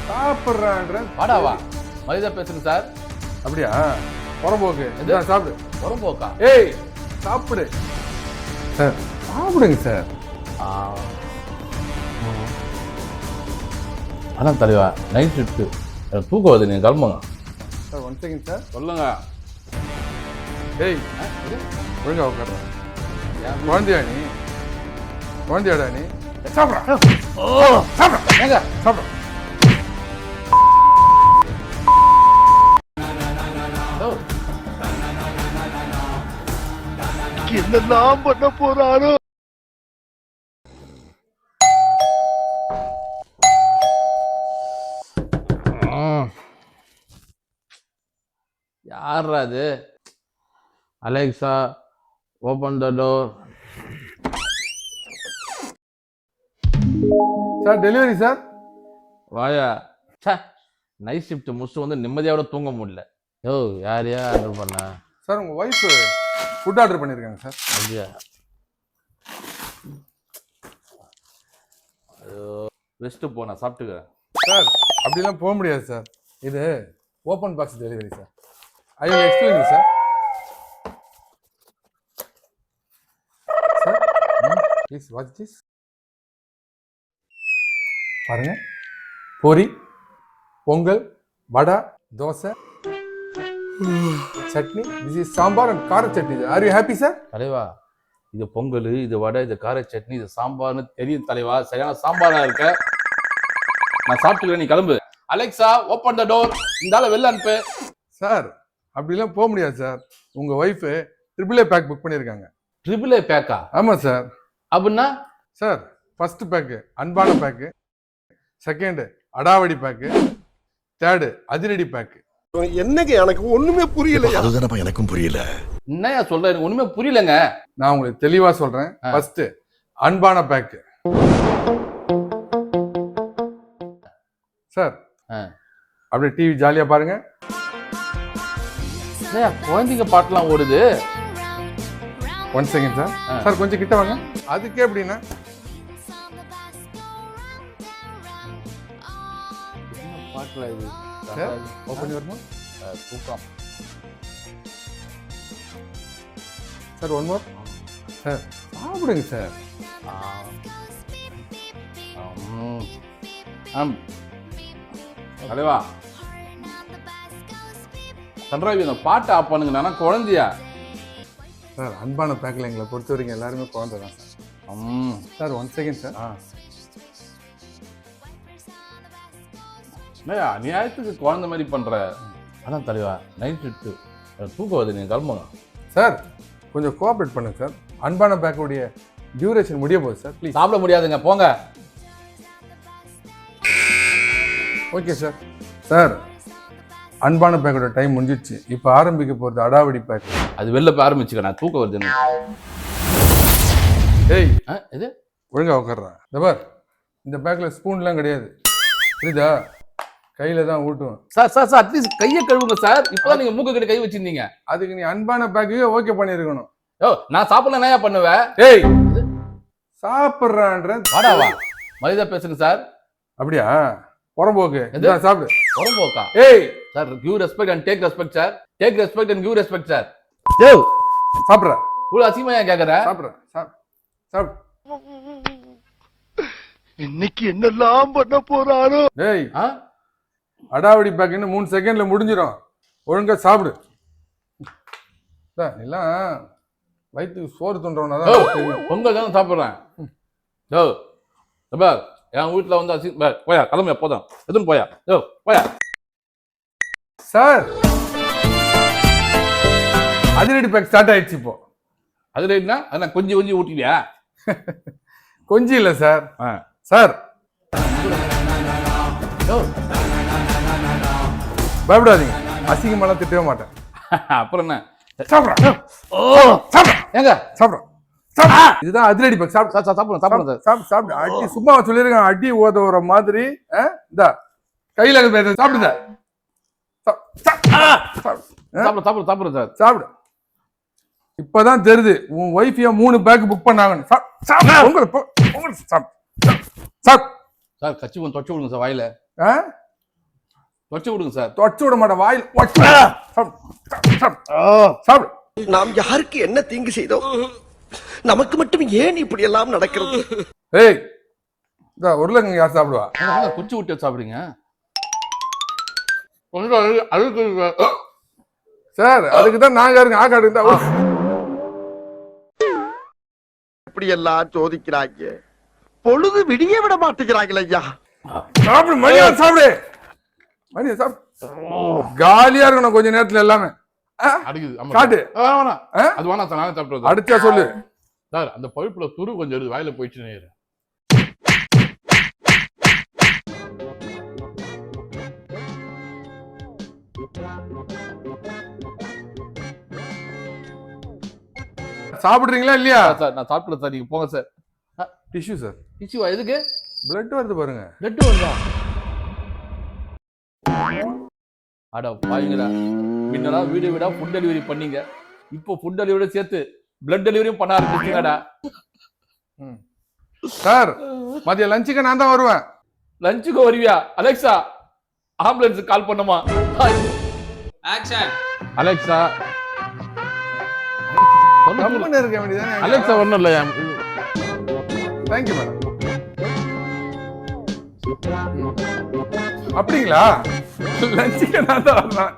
சாப்பிட்றான்ற வாடாவா மரியாதை பேசுங்க சார். அப்படியா? புறம்போக்கு சாப்பிடு. புறம்போக்கா? ஏய் சாப்பிடு சார், சாப்பிடுங்க சார். அதான் தலைவா நைட் ஷிஃப்ட்டு தூக்கம் வருது, நீங்கள் கிளம்புங்க சார். One second sir. சொல்லுங்க. ஏய் ஒழுங்கா உட்கார. குழந்தையா நீ? குழந்தையாடா நீ? சாப்பிட்றா சாப்பிட்றா ஏங்க சாப்பிட்றா. என்னெல்லாம் பண்ண போறாரோ. யாரா அது? Alexa open the door. Sir delivery sir. வாயா. சார் நைட் ஷிஃப்ட் முடிச்சுட்டு வந்து நிம்மதியோட தூங்க முடியல. யோ யாரையா ஆர்டர் பண்ண? சார் உங்கள் ஒய்ஃப் ஃபுட் ஆர்டர் பண்ணியிருக்காங்க சார். அப்படியா? ஐயோ ரெஸ்ட்டு போனா சாப்பிட்டுக்க. சார் அப்படிலாம் போக முடியாது சார். இது open box delivery sir. I will explain sir. Sir please watch this. பாருங்க, puri, Pongal, vada, dosa, chutney. This is sambar and கார chutney. Are you happy sir? தலைவா இது பொங்கல், இது வடை, இது கார சட்னி, இது சாம்பார்னு தெரியும் தலைவா. சரியான சாம்பாரா இருக்க. நான் சாப்பிட்டுக்கிறேன், நீ கிளம்பு. Alexa open the door. இந்த ஆளை வெளில அனுப்பு. சார் அப்படிலாம் போக முடியாது சார். உங்கள் wife triple A pack book பண்ணியிருக்காங்க. ட்ரிபிள் ஏ பேக்கா? ஆமாம் சார். அப்படின்னா? சார் ஃபர்ஸ்ட் பேக்கு அன்பான பேக்கு, செகண்ட் அடாவடி பேக்கு, தேர்டு அதிரடி பேக்கு. என்னங்க எனக்கு ஒண்ணுமே புரியல. அதுதானப்பா எனக்கும் புரியல. என்னையா சொல்ற? எனக்கு ஒண்ணுமே புரியலங்க. நான் உங்களுக்கு தெளிவா சொல்றேன். ஃபர்ஸ்ட் அன்பான பேக்கு. சார் அப்படியே டிவி ஜாலியா பாருங்க. குழந்தைங்க பாட்டுலாம் ஓடுது. One second sir. சார் கொஞ்சம் கிட்ட வாங்க. அதுக்கே எப்படின்னா பாட்டுல இது சார் ஓப்பன் யுவர் மவுத். தூக்கம். Sir one more. சார் சாப்பிடுங்க சார். தலைவா சன்ராவி இந்த பாட்டை ஆஃப் பண்ணுங்க. நானா குழந்தையா? சார் அன்பான பேக்கில் எங்களை பொறுத்த வரைக்கும் எல்லாருமே குழந்தை தான் sir. Sir one second sir. அநியாயத்துக்கு குழந்தை மாதிரி பண்ற. அதான் தலைவா நைட் ஷிஃப்ட்டு தூக்கம் வருது, நீங்க கிளம்புங்க. சார் கொஞ்சம் கோஆப்ரேட் பண்ணுங்க சார். அன்பான பேக்குடைய டியூரேஷன் முடிய போகுது சார். ப்ளீஸ். சாப்பிட முடியாதுங்க, போங்க. Okay sir. சார் அன்பான பேக்கோட டைம் முடிஞ்சிடுச்சு. இப்போ ஆரம்பிக்க போகிறது அடாவடி பேக். அது வெளில போய் ஆரம்பிச்சுக்க. நான் தூக்கம் வருது. ஏய் இது ஒழுங்கா உட்கார்றா. இந்த பார், இந்த பேக்கில் ஸ்பூன்லாம் கிடையாது, புரியுதா? கையில தான் ஊட்டுவோம். சார் சார் சார் அட்லீஸ்ட் கையை கழுவுங்க சார். இப்போதான் நீங்க மூக்க கிட்ட கை வச்சிருந்தீங்க. அதுக்கு நீ அன்பான பேக்கு ஓகே பண்ணிருக்கணும். ஓ நான் சாப்பிடல என்னையா பண்ணுவேன்? ஏய் சாப்பிட்றான்ற. வாடாவா மரியாதை பேசுங்க சார். அப்படியா? புறம்போக்கு சாப்பிடு. புறம்போக்கா? ஏய் sir give respect and take respect sir. Take respect and give respect sir. ஏய் சாப்பிட்ற. இவ்வளவு அசிங்கமா ஏன் கேக்குற? சாப்பிட்ற. சாப்பிடு. இன்னைக்கு என்னெல்லாம் பண்ண போறாரோ. ஏய் அடாவடி பேக் இன்னும் 3 செகண்ட்ல முடிஞ்சிடும். ஒழுங்கா சாப்பிடு. எல்லாம் வயிற்றுக்கு சோறு தோன்றவனாதான். பொங்கல் தானே சாப்பிட்றேன். யோ என் வீட்டுல வந்து போயா கிளம்பு. எப்போதான் எதுவும் போயா? யோ போயா. சார் அதிரடி பேக் ஸ்டார்ட் ஆயிடுச்சு இப்போ. அதிரடினா அதான் கொஞ்சம் கொஞ்சம் ஊட்டிவியா? கொஞ்சம் இல்லை சார். சார் பயப்படாதீங்க, அசிங்கமெல்லாம் திட்டவே மாட்டேன். அப்புறம் என்ன? ஏங்க சாப்பிட்றோம். இதுதான் அதிரடி பேக். சாப்பிடுங்க சாப்பிடுங்க. அடி சும்மா சொல்லிருக்காங்க. அடி ஓத மாதிரி இந்த கையில சாப்பிடுங்க. சாப்பிடு சார். சாப்பிடு. இப்பதான் தெரியுது உன் ஒய்ஃப் 3 பேக் புக் பண்ணாங்கன்னு. சார் கட்சி கொஞ்சம் தொச்சு விடுங்க சார் வாயில. வச்சு விடுங்க சார். தொச்சு விட மாட்டேன் வாயில் வச்சு சாப்பிடு. நாம் யாருக்கு என்ன தீங்கு செய்தோம்? நமக்கு மட்டும் ஏன் இப்படி எல்லாம் நடக்கிறது? ஏய் இந்த உருளைக்கிழங்கு யார் சாப்பிடுவா? குச்சி விட்டு சாப்பிடுங்க. கொஞ்சம் அழுக்கு சார் அதுக்கு தான் நாங்க இருக்கோம். ஆக்காடு இருந்தா இப்படி எல்லாம் சோதிக்கிறாங்க. பொழுது விடிய விட மாட்டேங்கிறாங்களே ஐயா. சாப்பிடு மணியா சாப்பிடு. மணியா சாப்பிடு. காலியா இருக்கணும் கொஞ்ச நேரத்துல எல்லாமே. அடிக்குது. ஆமா காட்டு. வேணாம். அது வேணாம் சார், நானே சாப்பிடுறது. அடுத்தா சொல்லு சார். அந்த பழுப்புல துரு கொஞ்சம் எடுத்து வாயில போயிடுச்சு. சாப்பிடுறீங்களா இல்லையா? சார் நான் சாப்பிடல சார், நீங்க போங்க சார். Tissue sir. டிஷ்யூவா? எதுக்கு? பிளட் வருது பாருங்க. பிளட் வருதா? அட பாருங்கடா, முன்னடா வீடு வீடா ஃபுட் டெலிவரி பண்ணீங்க, இப்போ ஃபுட் டெலிவரியோட சேர்த்து பிளட் டெலிவரியும் பண்ண ஆரம்பிச்சிட்டீங்கடா. சார் மதியம் லஞ்சுக்கு நான் தான் வருவேன். லஞ்சுக்கு வருவியா? அலெக்சா ஆம்புலன்ஸ் கால் பண்ணுமா? ஆக்ஷன். அலெக்சா கம்பெனி இருக்க வேண்டியதானே. அலெக்சா ஒண்ணும் இல்லையா? Thank you madam. அப்படிங்களா? லஞ்சுக்கு நான் தான் வரலாம்.